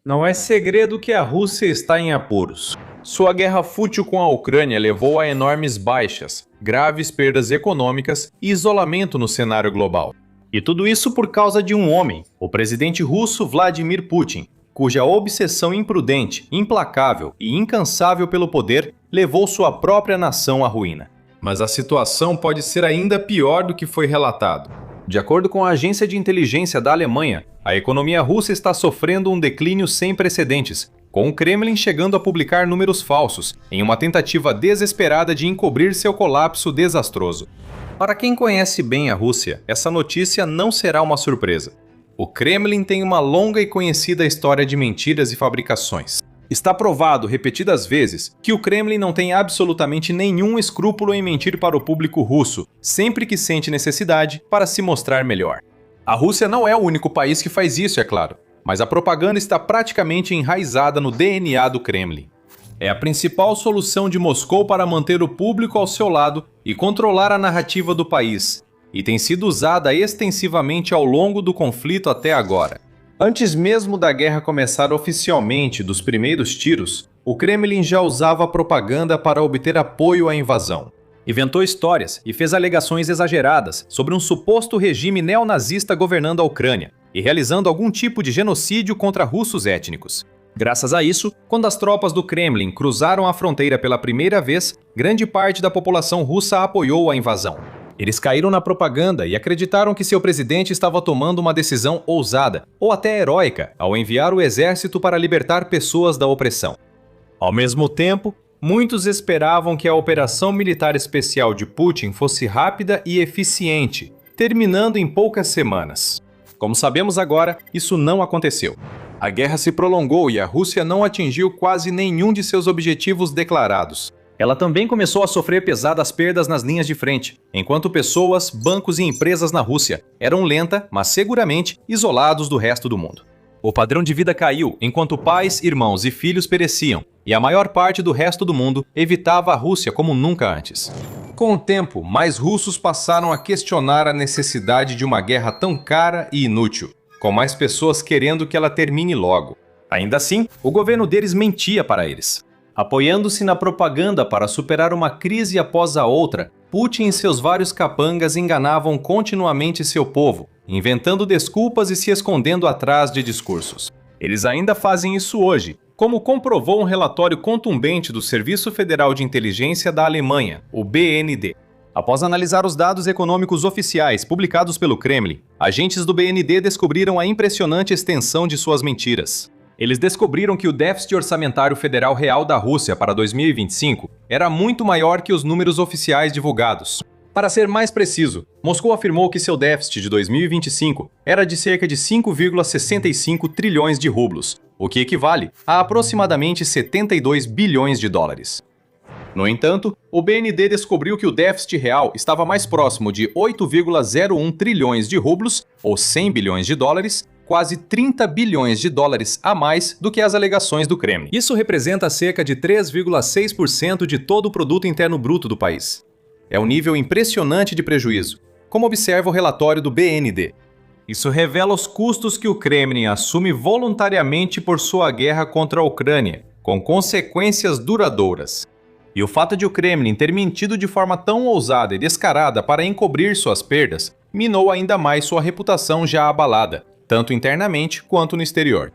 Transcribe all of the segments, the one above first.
Não é segredo que a Rússia está em apuros. Sua guerra fútil com a Ucrânia levou a enormes baixas, graves perdas econômicas e isolamento no cenário global. E tudo isso por causa de um homem, o presidente russo Vladimir Putin, cuja obsessão imprudente, implacável e incansável pelo poder levou sua própria nação à ruína. Mas a situação pode ser ainda pior do que foi relatado. De acordo com a agência de inteligência da Alemanha, a economia russa está sofrendo um declínio sem precedentes, com o Kremlin chegando a publicar números falsos, em uma tentativa desesperada de encobrir seu colapso desastroso. Para quem conhece bem a Rússia, essa notícia não será uma surpresa. O Kremlin tem uma longa e conhecida história de mentiras e fabricações. Está provado repetidas vezes que o Kremlin não tem absolutamente nenhum escrúpulo em mentir para o público russo, sempre que sente necessidade para se mostrar melhor. A Rússia não é o único país que faz isso, é claro, mas a propaganda está praticamente enraizada no DNA do Kremlin. É a principal solução de Moscou para manter o público ao seu lado e controlar a narrativa do país, e tem sido usada extensivamente ao longo do conflito até agora. Antes mesmo da guerra começar oficialmente dos primeiros tiros, o Kremlin já usava a propaganda para obter apoio à invasão. Inventou histórias e fez alegações exageradas sobre um suposto regime neonazista governando a Ucrânia e realizando algum tipo de genocídio contra russos étnicos. Graças a isso, quando as tropas do Kremlin cruzaram a fronteira pela primeira vez, grande parte da população russa apoiou a invasão. Eles caíram na propaganda e acreditaram que seu presidente estava tomando uma decisão ousada, ou até heróica, ao enviar o exército para libertar pessoas da opressão. Ao mesmo tempo, muitos esperavam que a operação militar especial de Putin fosse rápida e eficiente, terminando em poucas semanas. Como sabemos agora, isso não aconteceu. A guerra se prolongou e a Rússia não atingiu quase nenhum de seus objetivos declarados. Ela também começou a sofrer pesadas perdas nas linhas de frente, enquanto pessoas, bancos e empresas na Rússia eram lenta, mas seguramente isolados do resto do mundo. O padrão de vida caiu, enquanto pais, irmãos e filhos pereciam, e a maior parte do resto do mundo evitava a Rússia como nunca antes. Com o tempo, mais russos passaram a questionar a necessidade de uma guerra tão cara e inútil, com mais pessoas querendo que ela termine logo. Ainda assim, o governo deles mentia para eles. Apoiando-se na propaganda para superar uma crise após a outra, Putin e seus vários capangas enganavam continuamente seu povo, inventando desculpas e se escondendo atrás de discursos. Eles ainda fazem isso hoje, como comprovou um relatório contundente do Serviço Federal de Inteligência da Alemanha, o BND. Após analisar os dados econômicos oficiais publicados pelo Kremlin, agentes do BND descobriram a impressionante extensão de suas mentiras. Eles descobriram que o déficit orçamentário federal real da Rússia para 2025 era muito maior que os números oficiais divulgados. Para ser mais preciso, Moscou afirmou que seu déficit de 2025 era de cerca de 5,65 trilhões de rublos, o que equivale a aproximadamente 72 bilhões de dólares. No entanto, o BND descobriu que o déficit real estava mais próximo de 8,01 trilhões de rublos, ou 100 bilhões de dólares, quase 30 bilhões de dólares a mais do que as alegações do Kremlin. Isso representa cerca de 3,6% de todo o produto interno bruto do país. É um nível impressionante de prejuízo, como observa o relatório do BND. Isso revela os custos que o Kremlin assume voluntariamente por sua guerra contra a Ucrânia, com consequências duradouras. E o fato de o Kremlin ter mentido de forma tão ousada e descarada para encobrir suas perdas, minou ainda mais sua reputação já abalada, tanto internamente quanto no exterior.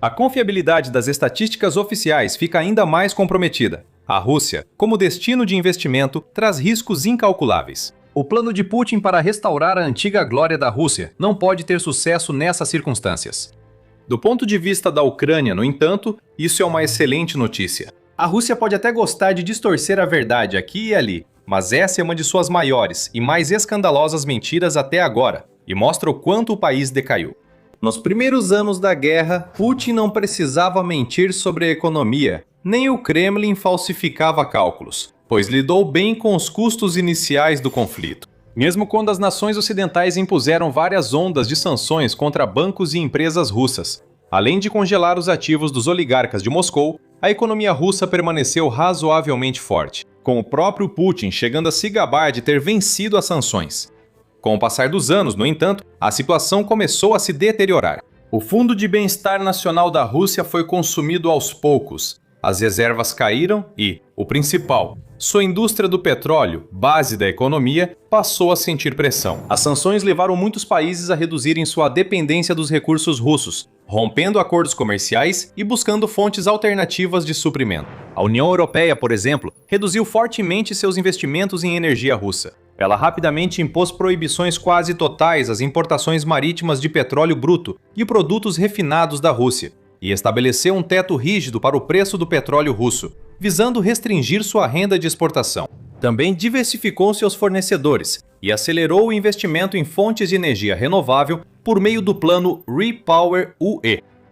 A confiabilidade das estatísticas oficiais fica ainda mais comprometida. A Rússia, como destino de investimento, traz riscos incalculáveis. O plano de Putin para restaurar a antiga glória da Rússia não pode ter sucesso nessas circunstâncias. Do ponto de vista da Ucrânia, no entanto, isso é uma excelente notícia. A Rússia pode até gostar de distorcer a verdade aqui e ali, mas essa é uma de suas maiores e mais escandalosas mentiras até agora, e mostra o quanto o país decaiu. Nos primeiros anos da guerra, Putin não precisava mentir sobre a economia, nem o Kremlin falsificava cálculos, pois lidou bem com os custos iniciais do conflito. Mesmo quando as nações ocidentais impuseram várias ondas de sanções contra bancos e empresas russas, além de congelar os ativos dos oligarcas de Moscou, a economia russa permaneceu razoavelmente forte, com o próprio Putin chegando a se gabar de ter vencido as sanções. Com o passar dos anos, no entanto, a situação começou a se deteriorar. O Fundo de Bem-Estar Nacional da Rússia foi consumido aos poucos. As reservas caíram e, o principal, sua indústria do petróleo, base da economia, passou a sentir pressão. As sanções levaram muitos países a reduzirem sua dependência dos recursos russos, rompendo acordos comerciais e buscando fontes alternativas de suprimento. A União Europeia, por exemplo, reduziu fortemente seus investimentos em energia russa. Ela rapidamente impôs proibições quase totais às importações marítimas de petróleo bruto e produtos refinados da Rússia, e estabeleceu um teto rígido para o preço do petróleo russo, visando restringir sua renda de exportação. Também diversificou seus fornecedores e acelerou o investimento em fontes de energia renovável por meio do plano REPowerEU.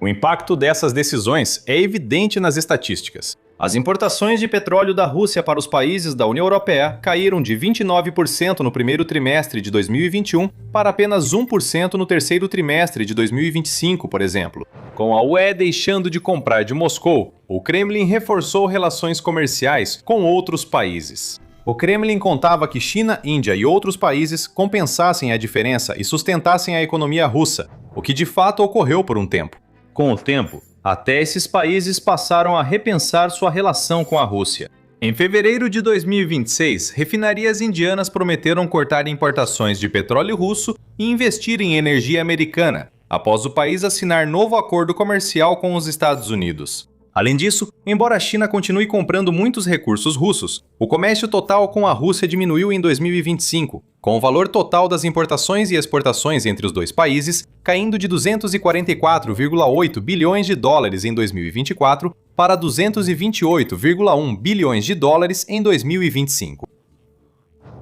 O impacto dessas decisões é evidente nas estatísticas. As importações de petróleo da Rússia para os países da União Europeia caíram de 29% no primeiro trimestre de 2021 para apenas 1% no terceiro trimestre de 2025, por exemplo. Com a UE deixando de comprar de Moscou, o Kremlin reforçou relações comerciais com outros países. O Kremlin contava que China, Índia e outros países compensassem a diferença e sustentassem a economia russa, o que de fato ocorreu por um tempo. Com o tempo, até esses países passaram a repensar sua relação com a Rússia. Em fevereiro de 2026, refinarias indianas prometeram cortar importações de petróleo russo e investir em energia americana, após o país assinar novo acordo comercial com os Estados Unidos. Além disso, embora a China continue comprando muitos recursos russos, o comércio total com a Rússia diminuiu em 2025, com o valor total das importações e exportações entre os dois países caindo de 244,8 bilhões de dólares em 2024 para 228,1 bilhões de dólares em 2025.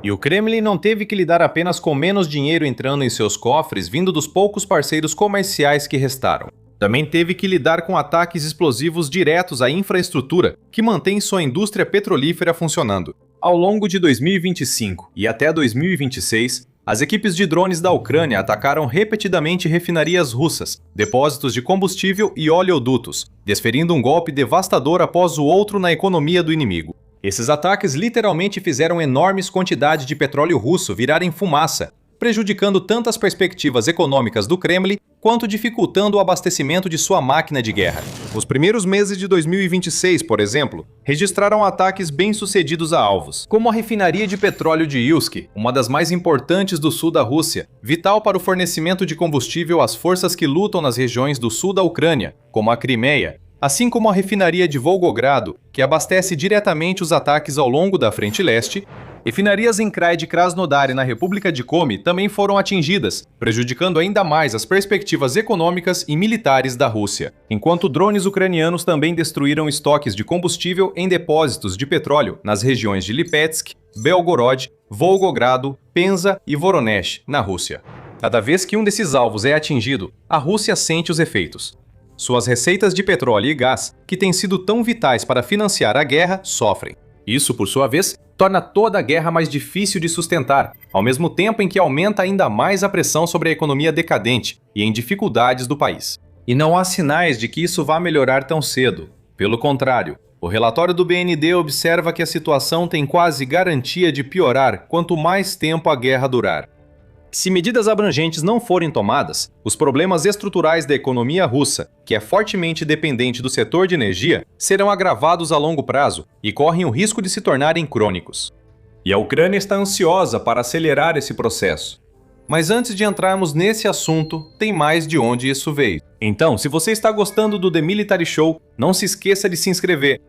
E o Kremlin não teve que lidar apenas com menos dinheiro entrando em seus cofres vindo dos poucos parceiros comerciais que restaram. Também teve que lidar com ataques explosivos diretos à infraestrutura que mantém sua indústria petrolífera funcionando. Ao longo de 2025 e até 2026, as equipes de drones da Ucrânia atacaram repetidamente refinarias russas, depósitos de combustível e oleodutos, desferindo um golpe devastador após o outro na economia do inimigo. Esses ataques literalmente fizeram enormes quantidades de petróleo russo virarem fumaça, prejudicando tanto as perspectivas econômicas do Kremlin quanto dificultando o abastecimento de sua máquina de guerra. Os primeiros meses de 2026, por exemplo, registraram ataques bem-sucedidos a alvos, como a refinaria de petróleo de Yuzhny, uma das mais importantes do sul da Rússia, vital para o fornecimento de combustível às forças que lutam nas regiões do sul da Ucrânia, como a Crimeia, assim como a refinaria de Volgogrado, que abastece diretamente os ataques ao longo da frente leste. Refinarias em Krai de Krasnodar e na República de Komi também foram atingidas, prejudicando ainda mais as perspectivas econômicas e militares da Rússia. Enquanto drones ucranianos também destruíram estoques de combustível em depósitos de petróleo nas regiões de Lipetsk, Belgorod, Volgogrado, Penza e Voronezh, na Rússia. Cada vez que um desses alvos é atingido, a Rússia sente os efeitos. Suas receitas de petróleo e gás, que têm sido tão vitais para financiar a guerra, sofrem. Isso, por sua vez, torna toda a guerra mais difícil de sustentar, ao mesmo tempo em que aumenta ainda mais a pressão sobre a economia decadente e em dificuldades do país. E não há sinais de que isso vá melhorar tão cedo. Pelo contrário, o relatório do BND observa que a situação tem quase garantia de piorar quanto mais tempo a guerra durar. Se medidas abrangentes não forem tomadas, os problemas estruturais da economia russa, que é fortemente dependente do setor de energia, serão agravados a longo prazo e correm o risco de se tornarem crônicos. E a Ucrânia está ansiosa para acelerar esse processo. Mas antes de entrarmos nesse assunto, tem mais de onde isso veio. Então, se você está gostando do The Military Show, não se esqueça de se inscrever.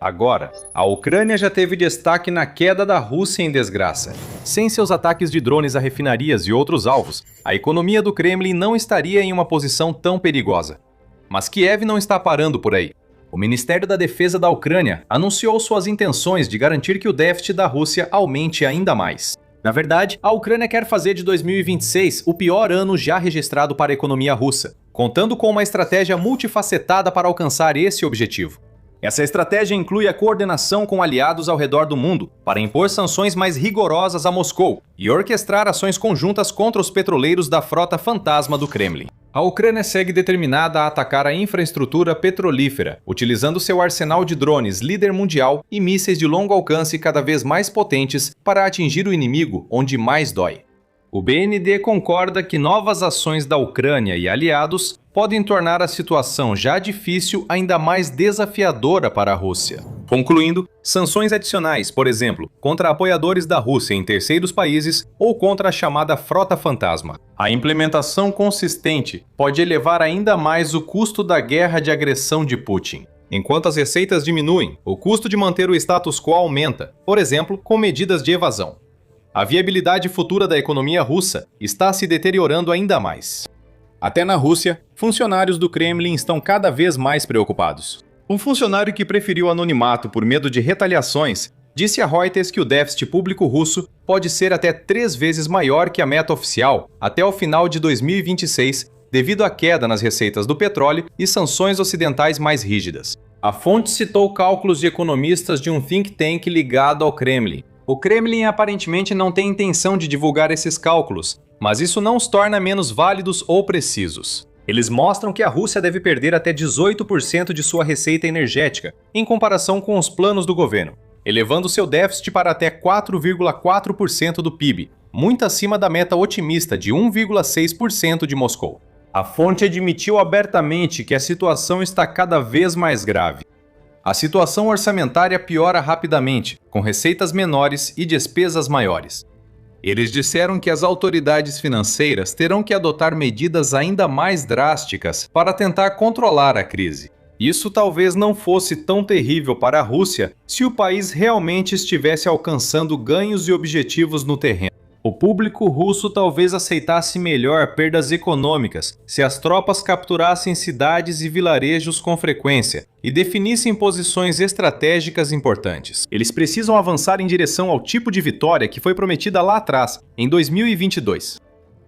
Agora, a Ucrânia já teve destaque na queda da Rússia em desgraça. Sem seus ataques de drones a refinarias e outros alvos, a economia do Kremlin não estaria em uma posição tão perigosa. Mas Kiev não está parando por aí. O Ministério da Defesa da Ucrânia anunciou suas intenções de garantir que o déficit da Rússia aumente ainda mais. Na verdade, a Ucrânia quer fazer de 2026 o pior ano já registrado para a economia russa, contando com uma estratégia multifacetada para alcançar esse objetivo. Essa estratégia inclui a coordenação com aliados ao redor do mundo para impor sanções mais rigorosas a Moscou e orquestrar ações conjuntas contra os petroleiros da frota fantasma do Kremlin. A Ucrânia segue determinada a atacar a infraestrutura petrolífera, utilizando seu arsenal de drones líder mundial e mísseis de longo alcance cada vez mais potentes para atingir o inimigo onde mais dói. O BND concorda que novas ações da Ucrânia e aliados podem tornar a situação já difícil ainda mais desafiadora para a Rússia. Concluindo, sanções adicionais, por exemplo, contra apoiadores da Rússia em terceiros países ou contra a chamada frota fantasma. A implementação consistente pode elevar ainda mais o custo da guerra de agressão de Putin. Enquanto as receitas diminuem, o custo de manter o status quo aumenta, por exemplo, com medidas de evasão. A viabilidade futura da economia russa está se deteriorando ainda mais. Até na Rússia, funcionários do Kremlin estão cada vez mais preocupados. Um funcionário que preferiu anonimato por medo de retaliações disse a Reuters que o déficit público russo pode ser até 3 vezes maior que a meta oficial até o final de 2026, devido à queda nas receitas do petróleo e sanções ocidentais mais rígidas. A fonte citou cálculos de economistas de um think tank ligado ao Kremlin. O Kremlin aparentemente não tem intenção de divulgar esses cálculos, mas isso não os torna menos válidos ou precisos. Eles mostram que a Rússia deve perder até 18% de sua receita energética, em comparação com os planos do governo, elevando seu déficit para até 4,4% do PIB, muito acima da meta otimista de 1,6% de Moscou. A fonte admitiu abertamente que a situação está cada vez mais grave. A situação orçamentária piora rapidamente, com receitas menores e despesas maiores. Eles disseram que as autoridades financeiras terão que adotar medidas ainda mais drásticas para tentar controlar a crise. Isso talvez não fosse tão terrível para a Rússia se o país realmente estivesse alcançando ganhos e objetivos no terreno. O público russo talvez aceitasse melhor perdas econômicas se as tropas capturassem cidades e vilarejos com frequência e definissem posições estratégicas importantes. Eles precisam avançar em direção ao tipo de vitória que foi prometida lá atrás, em 2022.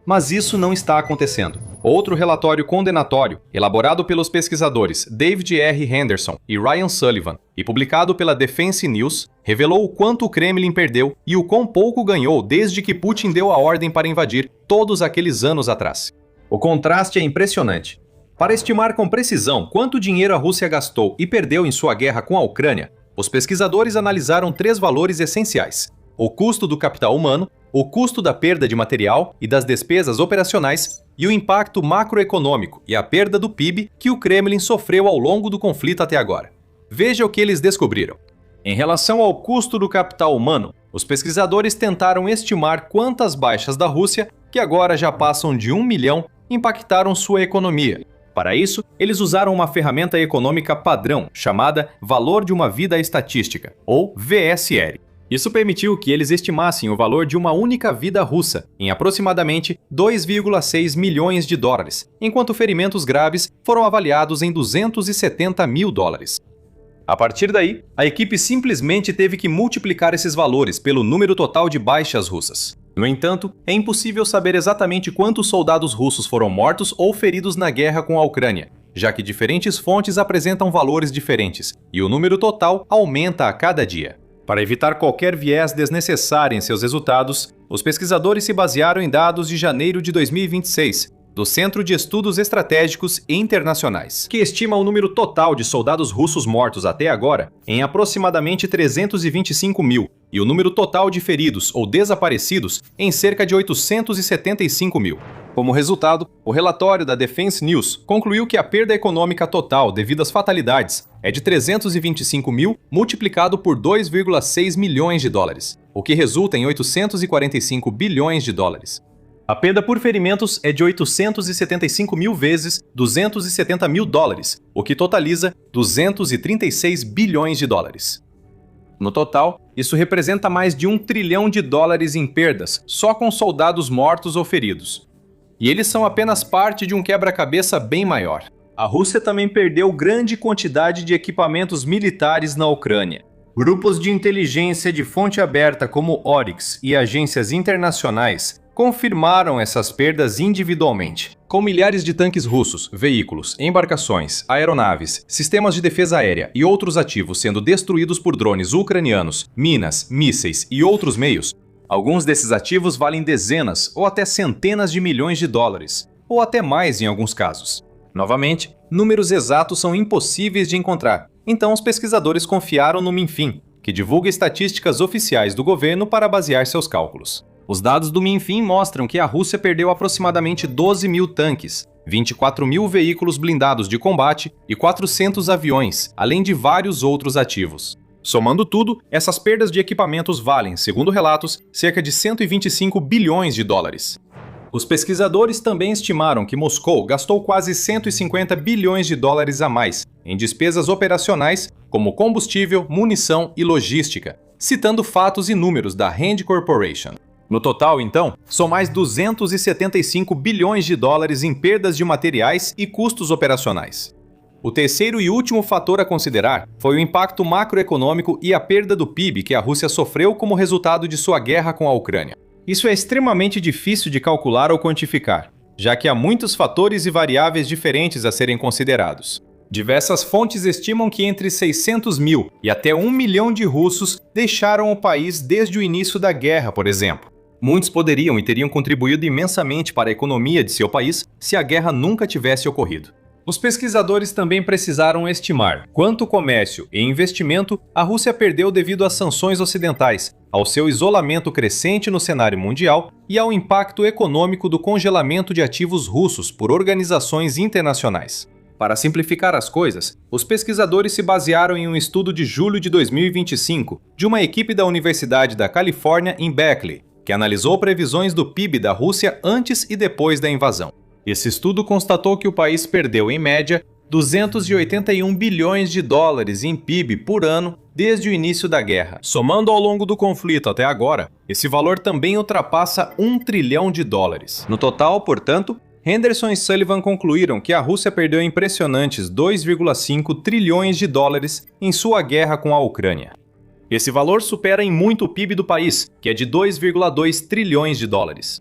Mas isso não está acontecendo. Outro relatório condenatório, elaborado pelos pesquisadores David R. Henderson e Ryan Sullivan e publicado pela Defense News, revelou o quanto o Kremlin perdeu e o quão pouco ganhou desde que Putin deu a ordem para invadir todos aqueles anos atrás. O contraste é impressionante. Para estimar com precisão quanto dinheiro a Rússia gastou e perdeu em sua guerra com a Ucrânia, os pesquisadores analisaram 3 valores essenciais: o custo do capital humano, o custo da perda de material e das despesas operacionais e o impacto macroeconômico e a perda do PIB que o Kremlin sofreu ao longo do conflito até agora. Veja o que eles descobriram. Em relação ao custo do capital humano, os pesquisadores tentaram estimar quantas baixas da Rússia, que agora já passam de 1 milhão, impactaram sua economia. Para isso, eles usaram uma ferramenta econômica padrão chamada Valor de uma Vida Estatística, ou VSR. Isso permitiu que eles estimassem o valor de uma única vida russa em aproximadamente 2,6 milhões de dólares, enquanto ferimentos graves foram avaliados em 270 mil dólares. A partir daí, a equipe simplesmente teve que multiplicar esses valores pelo número total de baixas russas. No entanto, é impossível saber exatamente quantos soldados russos foram mortos ou feridos na guerra com a Ucrânia, já que diferentes fontes apresentam valores diferentes, e o número total aumenta a cada dia. Para evitar qualquer viés desnecessário em seus resultados, os pesquisadores se basearam em dados de janeiro de 2026, do Centro de Estudos Estratégicos e Internacionais, que estima o número total de soldados russos mortos até agora em aproximadamente 325 mil, e o número total de feridos ou desaparecidos em cerca de 875 mil. Como resultado, o relatório da Defense News concluiu que a perda econômica total devido às fatalidades é de 325 mil multiplicado por 2,6 milhões de dólares, o que resulta em 845 bilhões de dólares. A perda por ferimentos é de 875 mil vezes 270 mil dólares, o que totaliza 236 bilhões de dólares. No total, isso representa mais de 1 trilhão de dólares em perdas, só com soldados mortos ou feridos. E eles são apenas parte de um quebra-cabeça bem maior. A Rússia também perdeu grande quantidade de equipamentos militares na Ucrânia. Grupos de inteligência de fonte aberta como Oryx e agências internacionais confirmaram essas perdas individualmente. Com milhares de tanques russos, veículos, embarcações, aeronaves, sistemas de defesa aérea e outros ativos sendo destruídos por drones ucranianos, minas, mísseis e outros meios, alguns desses ativos valem dezenas ou até centenas de milhões de dólares, ou até mais em alguns casos. Novamente, números exatos são impossíveis de encontrar, então os pesquisadores confiaram no Minfin, que divulga estatísticas oficiais do governo para basear seus cálculos. Os dados do Minfin mostram que a Rússia perdeu aproximadamente 12 mil tanques, 24 mil veículos blindados de combate e 400 aviões, além de vários outros ativos. Somando tudo, essas perdas de equipamentos valem, segundo relatos, cerca de 125 bilhões de dólares. Os pesquisadores também estimaram que Moscou gastou quase 150 bilhões de dólares a mais em despesas operacionais, como combustível, munição e logística, citando fatos e números da Rand Corporation. No total, então, são mais 275 bilhões de dólares em perdas de materiais e custos operacionais. O terceiro e último fator a considerar foi o impacto macroeconômico e a perda do PIB que a Rússia sofreu como resultado de sua guerra com a Ucrânia. Isso é extremamente difícil de calcular ou quantificar, já que há muitos fatores e variáveis diferentes a serem considerados. Diversas fontes estimam que entre 600 mil e até 1 milhão de russos deixaram o país desde o início da guerra, por exemplo. Muitos poderiam e teriam contribuído imensamente para a economia de seu país se a guerra nunca tivesse ocorrido. Os pesquisadores também precisaram estimar quanto comércio e investimento a Rússia perdeu devido às sanções ocidentais, ao seu isolamento crescente no cenário mundial e ao impacto econômico do congelamento de ativos russos por organizações internacionais. Para simplificar as coisas, os pesquisadores se basearam em um estudo de julho de 2025 de uma equipe da Universidade da Califórnia em Berkeley, que analisou previsões do PIB da Rússia antes e depois da invasão. Esse estudo constatou que o país perdeu, em média, 281 bilhões de dólares em PIB por ano desde o início da guerra. Somando ao longo do conflito até agora, esse valor também ultrapassa 1 trilhão de dólares. No total, portanto, Henderson e Sullivan concluíram que a Rússia perdeu impressionantes 2,5 trilhões de dólares em sua guerra com a Ucrânia. Esse valor supera em muito o PIB do país, que é de 2,2 trilhões de dólares.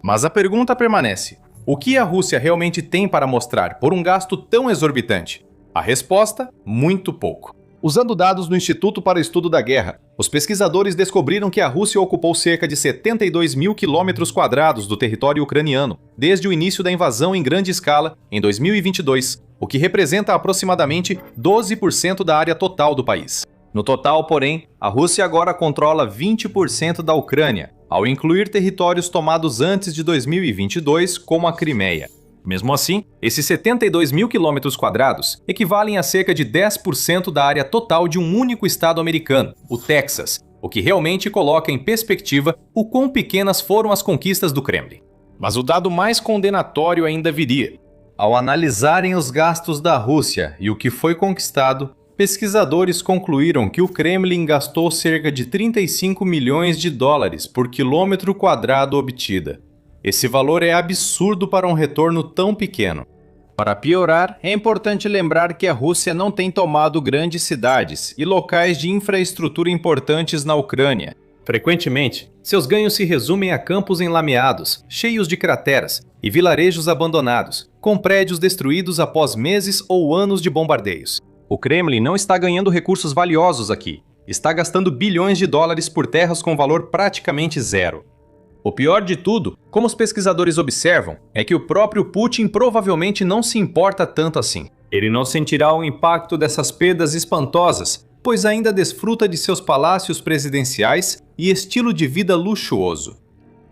Mas a pergunta permanece: o que a Rússia realmente tem para mostrar por um gasto tão exorbitante? A resposta: muito pouco. Usando dados do Instituto para o Estudo da Guerra, os pesquisadores descobriram que a Rússia ocupou cerca de 72 mil quilômetros quadrados do território ucraniano desde o início da invasão em grande escala em 2022, o que representa aproximadamente 12% da área total do país. No total, porém, a Rússia agora controla 20% da Ucrânia, ao incluir territórios tomados antes de 2022, como a Crimeia. Mesmo assim, esses 72 mil quilômetros quadrados equivalem a cerca de 10% da área total de um único estado americano, o Texas, o que realmente coloca em perspectiva o quão pequenas foram as conquistas do Kremlin. Mas o dado mais condenatório ainda viria. Ao analisarem os gastos da Rússia e o que foi conquistado, pesquisadores concluíram que o Kremlin gastou cerca de 35 milhões de dólares por quilômetro quadrado obtida. Esse valor é absurdo para um retorno tão pequeno. Para piorar, é importante lembrar que a Rússia não tem tomado grandes cidades e locais de infraestrutura importantes na Ucrânia. Frequentemente, seus ganhos se resumem a campos enlameados, cheios de crateras, e vilarejos abandonados, com prédios destruídos após meses ou anos de bombardeios. O Kremlin não está ganhando recursos valiosos aqui. Está gastando bilhões de dólares por terras com valor praticamente zero. O pior de tudo, como os pesquisadores observam, é que o próprio Putin provavelmente não se importa tanto assim. Ele não sentirá o impacto dessas perdas espantosas, pois ainda desfruta de seus palácios presidenciais e estilo de vida luxuoso.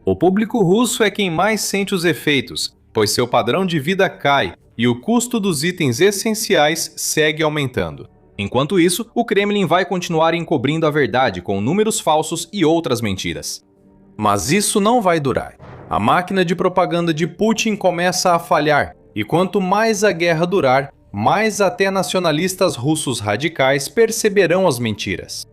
O público russo é quem mais sente os efeitos, pois seu padrão de vida cai e o custo dos itens essenciais segue aumentando. Enquanto isso, o Kremlin vai continuar encobrindo a verdade com números falsos e outras mentiras. Mas isso não vai durar. A máquina de propaganda de Putin começa a falhar, e quanto mais a guerra durar, mais até nacionalistas russos radicais perceberão as mentiras.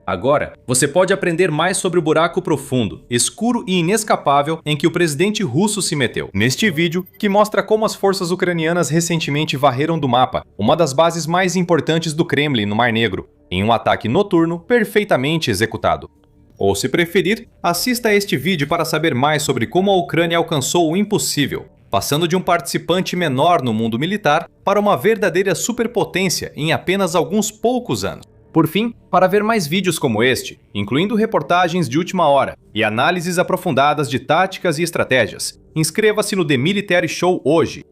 Agora, você pode aprender mais sobre o buraco profundo, escuro e inescapável em que o presidente russo se meteu. Neste vídeo, que mostra como as forças ucranianas recentemente varreram do mapa uma das bases mais importantes do Kremlin no Mar Negro, em um ataque noturno perfeitamente executado. Ou, se preferir, assista a este vídeo para saber mais sobre como a Ucrânia alcançou o impossível, passando de um participante menor no mundo militar para uma verdadeira superpotência em apenas alguns poucos anos. Por fim, para ver mais vídeos como este, incluindo reportagens de última hora e análises aprofundadas de táticas e estratégias, inscreva-se no The Military Show hoje